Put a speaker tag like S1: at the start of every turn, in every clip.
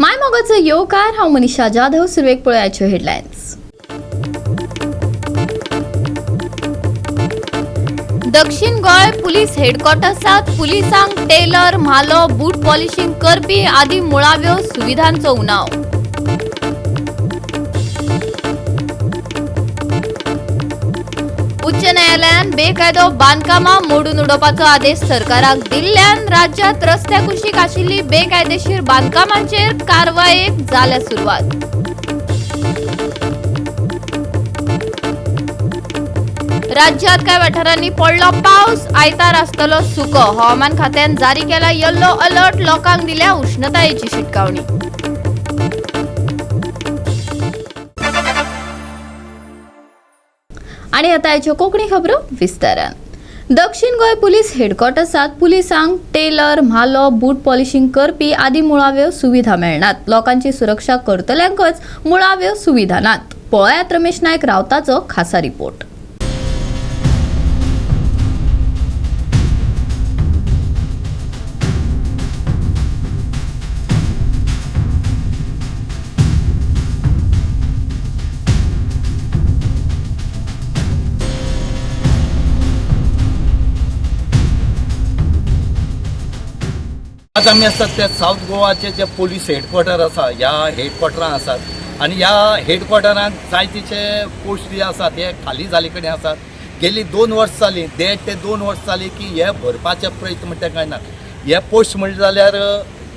S1: माय मोगाचं येवकार हांव मनीषा जाधव. सुरवेक पळयाच्यो हेडलायन्स. दक्षिण गोंय पुलीस हेडक्वॉर्टर्सात पुलिसांक टेलर, म्हालो, बूट पॉलिशिंग करपी आदी मुळाव्यो सुविधांचो उणाव. उच्च न्यायालयान बेकायदो बांदकामां मोडून उडोवपाचो आदेश सरकाराक दिल्ल्यान राज्यांत रस्त्या कुशीक आशिल्ली बेकायदेशीर बांदकामांचेर कारवायेक जाल्या सुरवात. राज्यांत कांय वाठारांनी पडलो पावस, आयतार आसतलो सुको. हवामान खात्यान जारी केला येल्लो अलर्ट. लोकांक दिल्या उष्णतायेची शिटकावणी. आणि आता याच्यो कोंकणी खबरो विस्तारान. दक्षिण गोंय पुलीस हेडक्वॉर्टर्सात पुलिसांक टेलर, म्हालो, बूट पॉलिशिंग करपी आदी मुळाव्यो सुविधा मेळनात. लोकांची सुरक्षा करतल्यांकच मुळाव्यो सुविधा नात. पळयात रमेश नायक रावताचो खासा रिपोर्ट.
S2: आज आम्ही असतात ते साऊथ गोवाचे जे पोलीस हेडक्वॉर्टर आसा ह्या हेडक्वॉर्टरान आसात आणि ह्या हेडक्वॉर्टरान जायतीचे पोस्ट जे आसात हे खाली जाले कडेन आसात. गेली 2 वर्स जाली, 1.5 ते 2 वर्स जाली की हे भरपाचे प्रयत्न म्हणटा कांय ना. हे पोस्ट म्हणले जाल्यार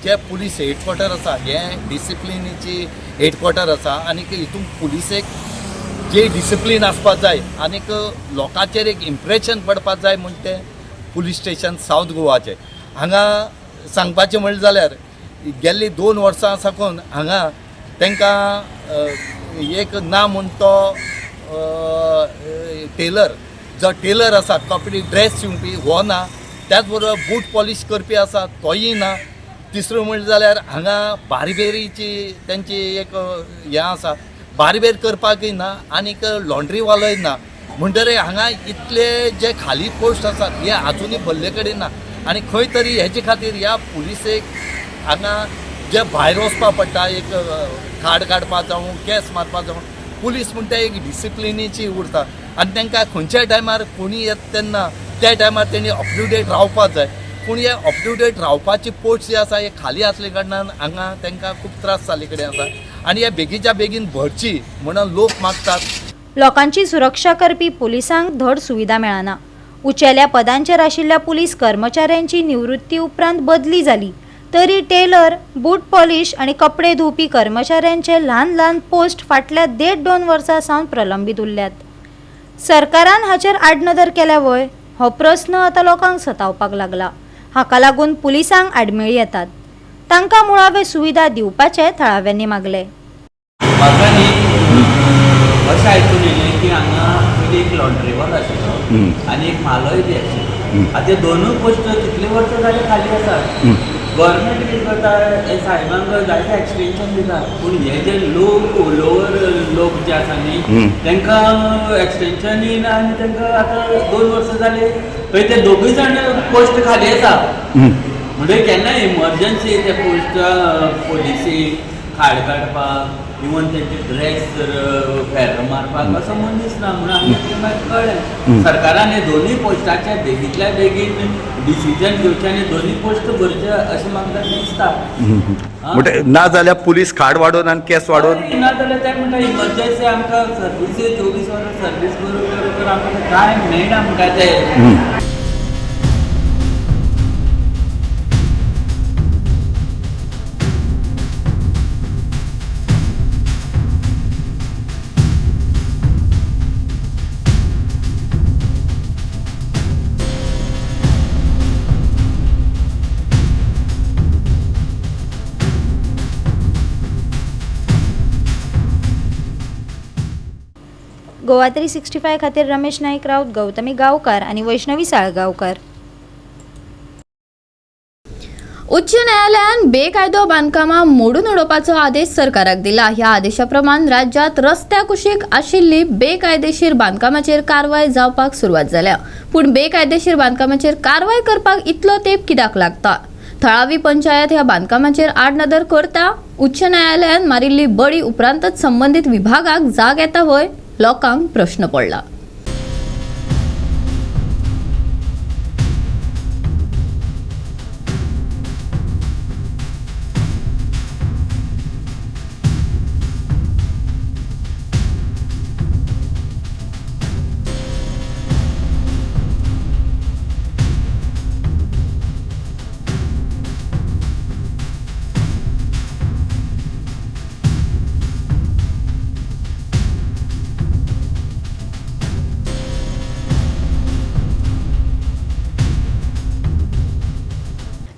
S2: जे पुलीस हेडक्वॉर्टर आसा हे डिसिप्लिनीची हेडक्वॉर्टर आसा आणि हितून पुलिसेक जे डिसिप्लीन आसपाक जाय आणि लोकांचेर एक इम्प्रेशन पडपाक जाय म्हण ते पुलीस स्टेशन साऊथ गोवाचे. हांगा सांगपाचें म्हणलें जाल्यार गेल्ली 2 वर्सां साकून हांगा तांकां एक ना म्हूण तो टेलर जो टेलर आसा कपडे ड्रेस शिंवपी हो ना. त्याच बरोबर बूट पॉलिश करपी आसा तोयी ना. तिसरो म्हणलें जाल्यार हांगा बार्बेरीची तेंची एक हें आसा बार्बेर करपाकय ना आनीक लॉन्ड्रीवालोय ना. म्हणटरे हांगा इतले जे खाली पोस्ट आसात हे आजुनूय भरले कडेन ना. आणि खंय तरी हेजे खातीर ह्या पुलिसेक हांगा जे भायर वचपा पडटा एक कार्ड काडपा जावं केस मारपा जावं पुलीस म्हणटा एक डिसिप्लिनीची उरता आनी तांकां खंयच्याय टायमार कोणी येता तेन्ना त्या टायमार तेणी अप टू डेट रावपाक जाय. पूण हे अप टू डेट रावपाची पोस्ट जी आसा हे खाली आसले कारणान हांगा तांकां खूब त्रास जाल्ले कडेन आसा आनी हे बेगीच्या बेगीन भरची म्हणून लोक मागतात.
S3: लोकांची सुरक्षा करपी पुलिसांक धड सुविधा मेळना. उचेल्या पदांचेर आशिल्ल्या पुलीस कर्मचाऱ्यांची निवृत्ती उपरांत बदली जाली तरी टेलर, बूट पॉलिश आणि कपडे धुवपी कर्मचाऱ्यांचे ल्हान ल्हान पोस्ट फाटल्या 1.5-2 वर्सां सावन प्रलंबीत उरल्यात. सरकारान हाचेर आडनदर केल्या वय हो प्रस्न आतां लोकांक सतावपाक लागला. हाका लागून पुलिसांक आडमेळी येतात. तांकां मुळावे सुविधा दिवपाचे थळाव्यांनी मागले.
S4: म्हाका न्ही अशें आयकून येयलें की हांगा पयलीं एक लॉन्ड्रीवालो आशिल्लो आनी एक म्हालोय बी आशिल्लो. आतां दोनूय पोस्ट कितले वर्सां जाले खाली आसात. गव्हर्मेंट कितें करता हे साहेबांक जायते एक्सटेंशन दिता पूण हे जे लोवर लोक जे आसा न्ही तांकां एक्सटेंशन येयना आनी तांकां आतां 2 वर्सां जाले थंय ते दोगूय जाण पोस्ट खाली आसा. म्हणजे केन्ना इमर्जन्सी ते पोस्ट पोलिसीक खाड काडपाक इवन तेंचे ड्रेस फेर मारपाक असो मनीस ना म्हणून आमकां मागीर कळ्ळें सरकारान हे दोनूय पोस्टाचे बेगींतल्या बेगीन डिसिजन घेवचें आनी दोनूय पोस्ट भरचे अशें म्हाका दिसता.
S5: म्हणजे ना जाल्यार पुलीस खाड वाडोवन आनी केस वाडोवन
S4: ना जाल्यार ते म्हणटा इमर्जन्सी आमकां सर्विसी 24 वरां सर्वीस बरोबर आमकां कांय मेळना आमकां ते.
S3: गोवा 365 खातीर रमेश नायक राऊत, गौतमी गांवकार आणि वैष्णवी साळगांवकार.
S1: उच्च न्यायालयान बेकायदो बांदकामां मोडून उडोवपाचो आदेश सरकाराक दिला. ह्या आदेशाप्रमाण राज्यात रस्त्या कुशीक आशिल्ली बेकायदेशीर बांदकामाचेर कारवाय जावपाक सुरवात जाल्या. पूण बेकायदेशीर बांदकामाचेर कारवाय करपाक इतलो तेंप कित्याक लागता? थळावी पंचायत ह्या बांदकामाचेर आडनदर करता उच्च न्यायालयान मारिल्ली बळी उपरांतच संबंधित विभागाक जाग येता वय लोकांक प्रश्न पडला.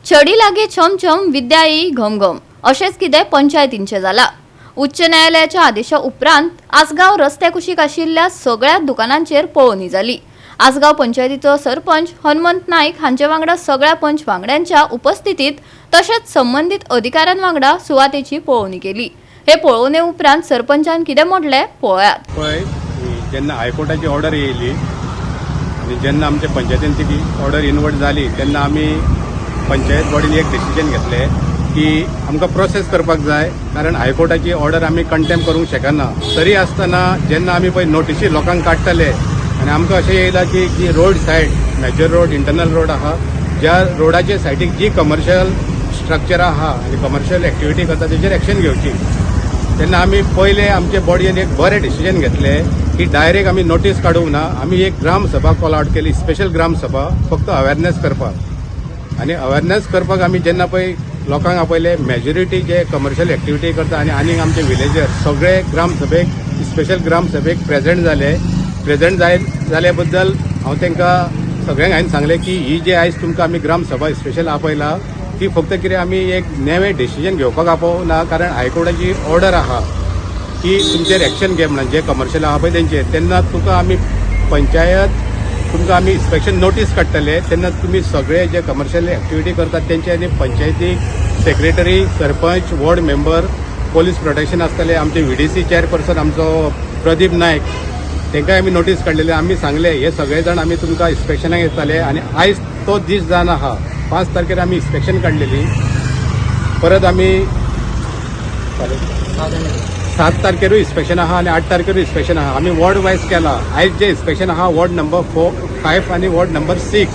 S1: चडी लागे छमछम विद्यायी घमघम अशेंच कितें पंचायतींचे जाला. उच्च न्यायालयाच्या आदेशा उपरांत आसगांव रस्त्या कुशीक आशिल्ल्या सगळ्या दुकानांचेर पळोवणी जाली. आसगांव पंचायतीचो सरपंच हनुमंत नाईक हांचे वांगडा सगळ्या पंच वांगड्यांच्या उपस्थितीत तशेंच संबंधित अधिकाऱ्यां वांगडा सुवातेची पळोवणी केली. हे पळोवणे उपरांत सरपंचान कितें म्हटलें पळयात.
S6: पळय जेन्ना हायकोर्टाची ऑर्डर येयली आनी जेन्ना आमच्या पंचायतीन ती ऑर्डर इनवर्ट जाली तेन्ना आमी पंचायत बॉडीन एक डिसिजन घेतले की आमकां प्रोसेस करपाक जाय, कारण हायकोर्टाची ऑर्डर आमी कंटेम करूंक शकना. तरी आसतना जेन्ना आमी पळय नोटिशी लोकांक काडटले आनी आमकां अशें येयलां की जी road side major road internal road आहा ज्या रोडाचे सायडीक जी कमर्शियल स्ट्रक्चर आहा आनी कमर्शियल एक्टिविटी करता तेचेर एक्शन घेवची. तेन्ना आमी पयले आमचे बॉडीन एक बरें डिसिजन घेतले की डायरेक्ट आमी नोटीस काडूंक ना, आमी एक ग्रामसभा कॉल आउट केली, स्पेशल ग्रामसभा फक्त अवेरनेस करपाक. आनी अवेरनेस करपाक आमी जेन्ना पळय लोकांक आपयले मेजॉरिटी जे कमर्शियल एक्टिविटी करता आनी आमचे विलेजर सगळे ग्रामसभेक स्पेशल ग्रामसभेक प्रेजेंट जाले बद्दल हांव तांकां सगळ्यांक हांवें सांगलें की ही जे आयज तुमकां आमी ग्रामसभा स्पेशल आपयला ती फक्त कितें आमी एक नेवें डिसिजन घेवपाक आपोवना, कारण हायकोर्टाची ऑर्डर आहा की तुमचेर एक्शन घे म्हणून जे कमर्शियल आहा पळय तेंचेर. तेन्ना तुका आमी पंचायत तुमकां आमी इन्स्पेक्शन नोटीस काडटले तेन्ना तुमी सगळे जे कमर्शियल एक्टिविटी करतात तेंचे आनी पंचायतीक secretary, sarpanch, ward member, police protection आसतले, आमचे VDC चेअरपर्सन आमचो प्रदीप नायक तांकांय आमी नोटीस काडलेले. आमी सांगले हे सगळे जाण आमी तुमकां इन्स्पेक्शनाक येताले आनी आयज तो दीस जावन आहा 5 तारखेर आमी इन्स्पेक्शन काडलेली. परत आमी 7 तारखेरूय इन्स्पेक्शन आहा आनी 8 तारखेरूय इन्स्पेक्शन आहा. आमी वॉर्ड वायज केला. आयज जे इन्स्पेक्शन आहा वॉर्ड नंबर 5 आनी वॉर्ड नंबर 6.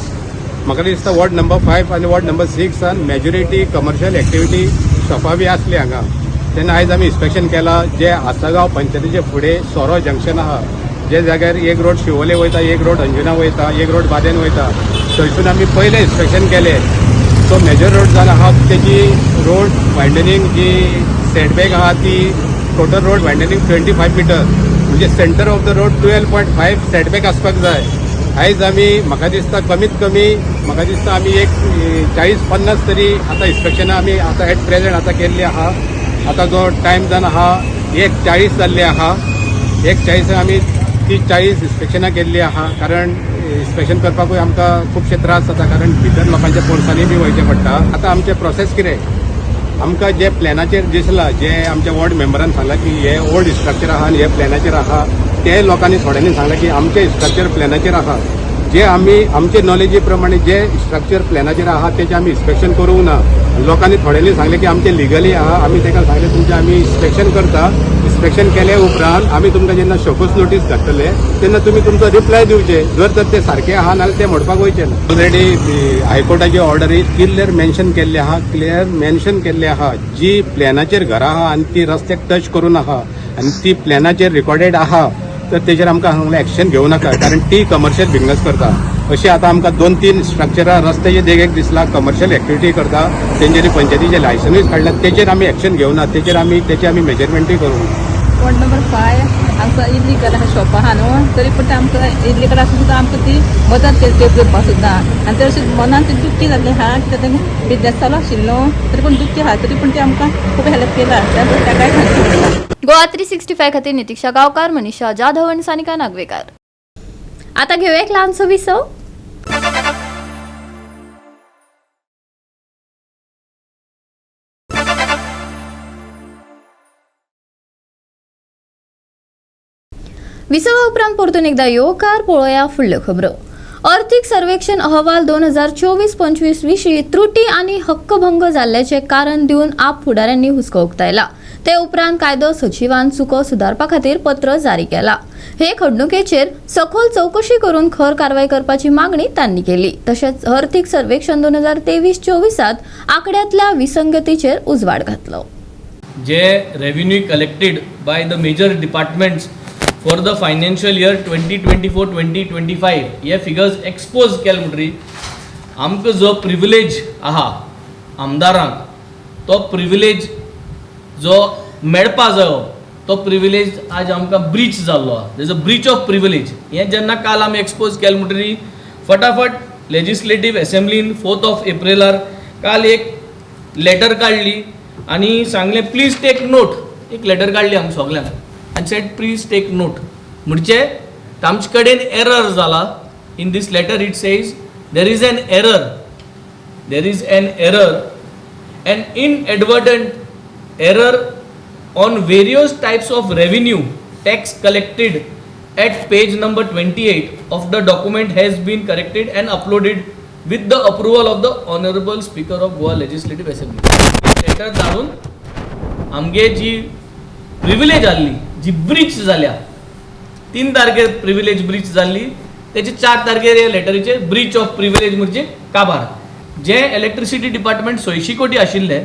S6: म्हाका दिसता वॉर्ड नंबर 5 आनी ward number 6 majority commercial activity शॉपां बी आसली हांगा. तेन्ना आयज आमी इन्स्पेक्शन केला. जे आसागांव पंचायतीचे फुडें सोरो जंक्शन आहा जे जाग्यार एक रोड शिवोले वयता, एक रोड अंजुना वयता, एक रोड बादेन वयता, थंयसून आमी पयले इन्स्पेक्शन केले. तो मेजर रोड जावन आहा तेजी रोड वायडनिंग जी सेटबॅक आहा ती टोटल रोड वायडनिंग 25 मिटर, म्हणजे centre of the road 12.5 setback आसपाक जाय. आयज आमी म्हाका दिसता कमीत कमी म्हाका दिसता आमी एक 40-50 तरी आतां इन्स्पेक्शनां आमी आतां एट प्रेजेंट आतां केल्ली आहा. आतां जो टायम जावन आहा 1:40 जाल्ले आहा. 1:40 आमी ती 40 इन्स्पेक्शनां केल्ली आहा, कारण इन्स्पेक्शन करपाकूय आमकां खुबशे त्रास जाता, कारण भितर लोकांच्या पोरसांनी बी वयचें पडटा. आतां आमचें प्रोसेस कितें आमकां जे प्लॅनाचेर दिसला, जे आमच्या वॉर्ड मेंबरान सांगलां की हे ओल्ड स्ट्रक्चर आहा आनी हे प्लॅनाचेर आहा, ते लोकांनी थोड्यांनी सांगलां की आमचे स्ट्रक्चर प्लॅनाचेर आहा. जे आमी आमचे नॉलेजी प्रमाणे जे स्ट्रक्चर प्लॅनाचेर आहा तेचे आमी इन्स्पेक्शन करूंक ना. लोकांनी थोड्यांनी सांगले की आमचे लिगली आहा. आमी ताका सांगले तुमचें आमी इन्स्पेक्शन करता. इन्स्पेक्शन केले उपरांत आमी तुमकां जेन्ना शोकस नोटीस धाडटले तेन्ना तुमी तुमचो रिप्लाय दिवचे. जर तर ते सारखे आहा नाल्यार ते म्हणपाक वयचे ना. ऑलरेडी हायकोर्टाची ऑर्डरीत क्लियर मेन्शन केल्ले आहा जी प्लॅनाचेर घरां आहा आनी ती रस्त्याक टच करून आहा आनी ती प्लॅनाचेर रिकॉर्डेड आहा तर तेचेर आमकां सांगलें एक्शन घेवं नाका, कारण ती कमर्शियल बिझनेस करता. अशी आतां आमकां 2-3 स्ट्रक्चरां रस्त्याचे देगेक दिसला कमर्शियल एक्टिविटी करता, तेंच्यांनी पंचायतीचे लायसनूय काडल्यात, तेचेर आमी एक्शन घेवं ना. तेची आमी मेजरमेंटूय करूं.
S7: वॉर्ड नंबर 5 आमकां इल्लीगल आहा शॉप आहा न्हू, तरी पूण आमकां इल्लीगल आसून सुद्दां आमकां ती मदत केली करपाक सुद्दां. आनी ते अशें मनान ती दुख्खी जाल्ली आहा, कित्याक बिझनेस चालू आशिल्लो न्हू, तरी पूण दुख्खी आहा, तरी पूण ती आमकां खूब हेल्प केला. ताकाय सांगता.
S1: गोवा 365 खातीर नितीक्षा गांवकार, मनीषा जाधव आणि सानिका नागवेकर. आता घेऊ एक लहानसो विसव. विसवा उपरांत परतून एकदा येवकार पळोवया फुडल्यो खबरो. आर्थिक सर्वेक्षण अहवाल 2024-25 विशीं त्रुटी आणि हक्कभंग जाल्ल्याचे कारण दिवन आप फुडाऱ्यांनी हुस्को उक्तायला. ते उपरांत कायदो सचिवान चुको सुदारपा खातीर पत्र जारी केला. हे घडणुकेचेर सखोल चौकशी करून खर कारवाय करपाची मागणी तांणी केली. तशेंच आर्थिक सर्वेक्षण 2023-24 आंकड्यातल्या विसंगतीचेर उजवाड घातलो.
S8: जे revenue collected by the major departments for the financial year 2024-2025 हे फिगर्स एक्सपोज केले म्हणटरी आमकां जो प्रिविलेज आहा आमदारांक तो प्रिविलेज जो मेळपा जायो तो प्रिविलेज आज आमकां ब्रीच जाल्लो आहा. There is a breach of privilege. हें जेन्ना काल आमी एक्सपोज केलें म्हणटरी फटाफट लेजिस्लेटीव असेंब्लीन 4 एप्रिलार काल एक लेटर काडली आनी सांगलें प्लीज टेक नोट. एक लेटर काडली आमकां सगल्यांक आनी सेड प्लीज टेक नोट. म्हणजे आमचे कडेन एरर जाला. In this letter it says there is an error an inadvertent error on various types of revenue tax collected at page number 28 of the document has been corrected and uploaded with the approval of the honorable speaker of Goa Legislative Assembly. Letter धाडून आमगे जी privilege आसली जी ब्रीच जाल्या 3 तारखेर privilege Breach जाल्ली तेचे 4 तारखेर ह्या लेटरीचे Breach of privilege म्हणजे काबार. जे इलेक्ट्रिसिटी डिपार्टमेंट 600 कोटी आशिल्ले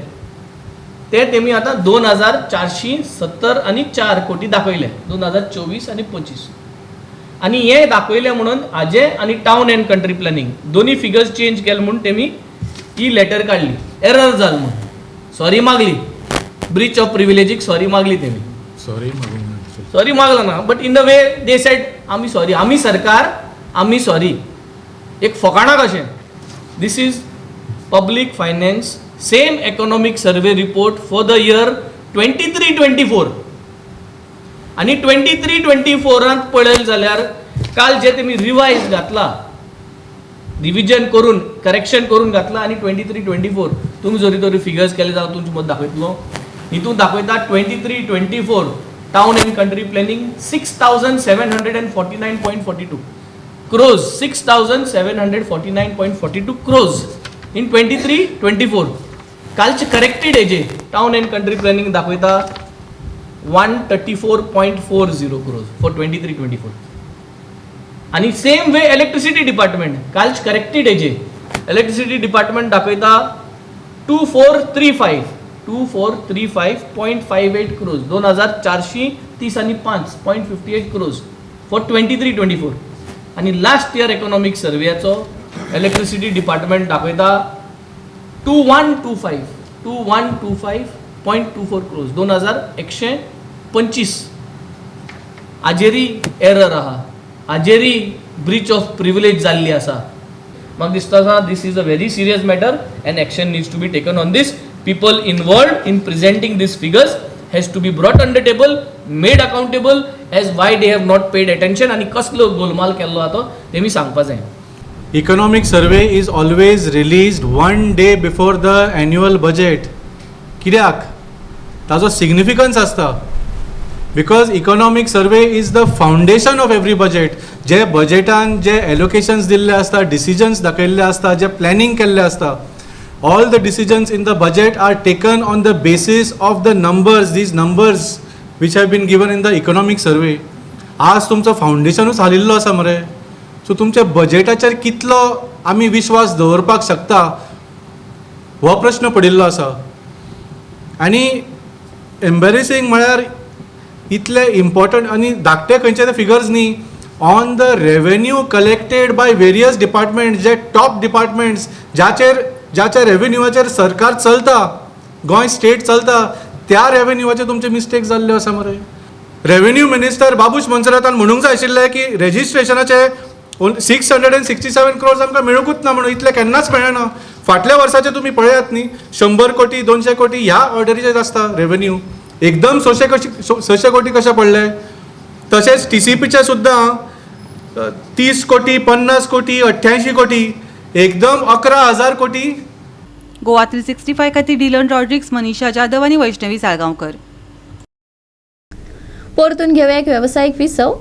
S8: ते तेमी आतां 2470 आनी 4 कोटी दाखयले 2024 आनी 25. आनी हे दाखयले म्हणून हाजे आनी टावन एंड कंट्री प्लॅनिंग दोन्ही फिगर्स चेंज केले म्हणून तेमी ही लेटर काडली. एरर जाल म्हणून सॉरी मागली. ब्रीच ऑफ प्रिविलेजीक सॉरी मागली तेमी. सॉरी मागला ना but in the way they said आमी सॉरी आमी सरकार आमी सॉरी. एक फकाणा कशें. दिस is Public Finance same economic survey report for the year 23-24 आणि 23-24 पळयलें जाल्यार काल जे तेमी रिवाइज घातला रिविजन करून करेक्शन करून घातला आणि 23-24 तुम्ही जरी तरी फिगर्स केले जाल्यार तुमचे मत दाखयतलो. हितून दाखयता 23-24 town end country planning 6749.42 crores 6749.42 crores in 23-24. कालचे करेक्टेड हेजे टाउन एंड कंट्री प्लॅनिंग दाखयता 134.40 crores फॉर 23-24. आणि सेम वे इलेक्ट्रिसिटी डिपार्टमेंट कालचे करेक्टेड हेजे इलेक्ट्रिसिटी डिपार्टमेंट दाखयता 2435.58 crores 2435.58 crores फॉर 23-24. आणि लास्ट इयर इकॉनॉमिक सर्वेचो इलेक्ट्रिसिटी डिपार्टमेंट दाखयता 2125.24 crores 2125. हाजेरी एरर आहा. हाजेरी ब्रीच ऑफ प्रिविलेज जाल्ली आसा. म्हाका दिसता this is a very serious matter and action needs to be taken on this. People involved in presenting this figures has to be brought under table, made accountable as why they have not paid attention आणि कसलो गोलमाल केल्लो आतो तेमी सांगपा जाय.
S9: Economic survey is always released one day before the annual budget. कित्याक ताजो significance आसता. Because economic survey is the foundation of every budget. जे बजेटान जे एलोकेशन्स दिल्ले आसता, डिसिजन्स दाखयल्ले आसता, जे प्लॅनिंग केल्ले आसता, all the decisions in the budget are taken on the basis of the numbers, these numbers which have been given in the economic survey. आज तुमचो फाउंडेशनूच हालिल्लो आसा मरे. सो तुमच्या बजेटाचेर कितलो आमी विश्वास दवरपाक शकता हो प्रश्न पडिल्लो आसा. आनी एम्बेरेसींग म्हळ्यार इतले इम्पॉर्टंट आनी धाकटे खंयचे ते फिगर्स न्ही. On the revenue collected by various departments, जे टॉप डिपार्टमेंट्स ज्याच्या रेव्हेन्यूवाचेर सरकार चलता, गोंय स्टेट चलता, त्या रेव्हेन्यूवाचे तुमचे मिस्टेक जाल्ले आसा मरे. रेव्हेन्यू मिनिस्टर बाबूश मनसरातान म्हणूंक जाय आशिल्लें की रेजिस्ट्रेशनाचे 667 crores आमकां मेळूंकूच ना म्हणून. इतले केन्नाच मेळना. फाटल्या वर्साचे तुमी पळयात न्ही 100 कोटी 200 कोटी ह्या ऑर्डरीचेर आसता रेव्हेन्यू. एकदम 600 कोटी कशे पडले. तशेंच TCPचे सुद्दां 30 कोटी 50 कोटी 88 कोटी एकदम 11,000 कोटी.
S10: गोवा 365 खातीर डिलन रॉड्रिक्स, मनीषा जाधव आनी वैष्णवी साळगांवकर.
S1: परतून घेऊया एक व्यावसायिक विसव.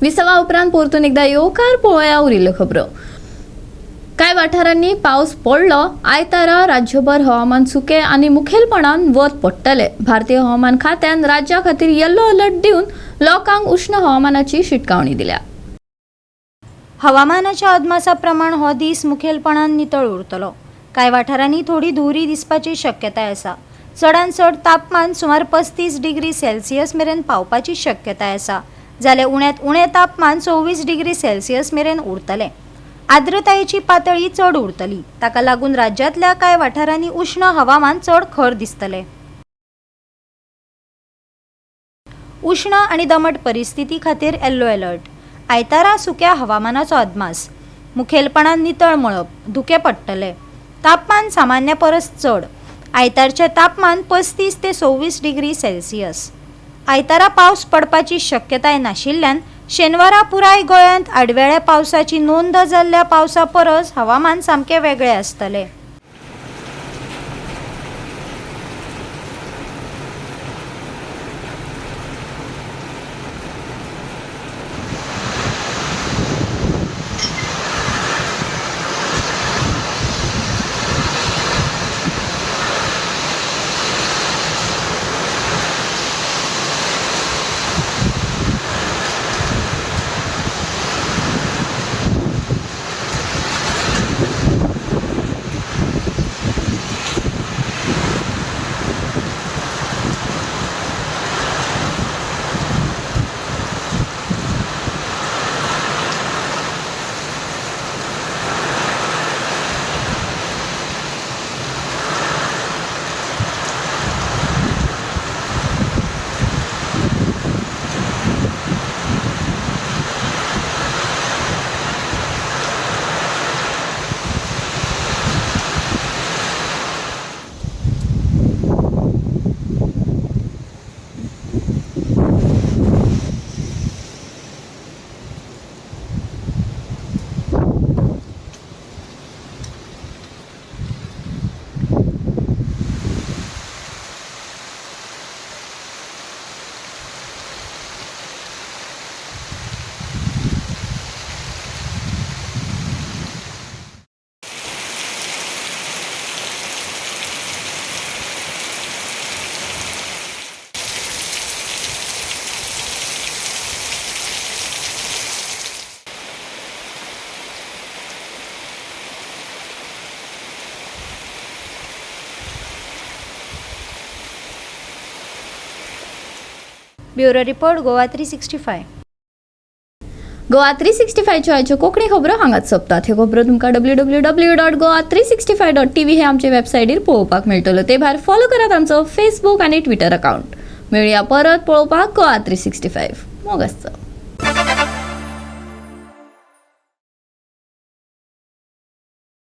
S1: विसावा उपरांत परतून एकदा येवकार पळोवया उरिल्ल्यो खबरो. कांय वाठारांनी पावस पडलो. आयतारा राज्यभर हवामान सुकें आनी मुखेलपणान वत पडटलें. भारतीय हवामान खात्यान राज्या खातीर येल्लो अलर्ट दिवन लोकांक उश्ण हवामानाची शिटकावणी दिल्या.
S3: हवामानाच्या अदमासा प्रमाण हो दीस मुखेलपणान नितळ उरतलो. कांय वाठारांनी थोडी धुवरी दिसपाची शक्यताय आसा. चडांत चड तापमान सुमार 35 डिग्री सेल्सियस मेरेन पावपाची शक्यताय आसा, जाल्यार उण्यांत उणें तापमान 24 डिग्री सेल्सियस मेरेन उरतलें. आर्द्रतायेची पातळी चड उरतली. ताका लागून राज्यांतल्या कांय वाठारांनी उश्ण हवामान चड खर दिसतलें. उश्ण आनी दमट परिस्थिती खातीर येल्लो अलर्ट. आयतारा सुक्या हवामानाचो अदमास. मुखेलपणान नितळ मळब, धुकें पडटले. तापमान सामान्या परस चड. आयतारचें तापमान 35 ते 26 डिग्री सेल्सियस. आयतारा पावस पडपाची शक्यताय नाशिल्ल्यान शेनवारा पुराय गोंयांत आडवेळ्या पावसाची नोंद जाल्ल्या पावसा परस हवामान सामकें वेगळें आसतलें. Bureau report Goa 365.
S1: गोवा 365 च्यो आयच्यो कोंकणी खबरो हांगाच सोंपतात. ह्यो खबरो तुमकां www.goa365.tv हे आमचे वेबसायटीर पळोवपाक मेळटलो. ते भायर फॉलो करात आमचो फेसबूक आनी ट्विटर अकाउंट. मेळुया परत पळोवपाक गोवा 365. मोग आसचो.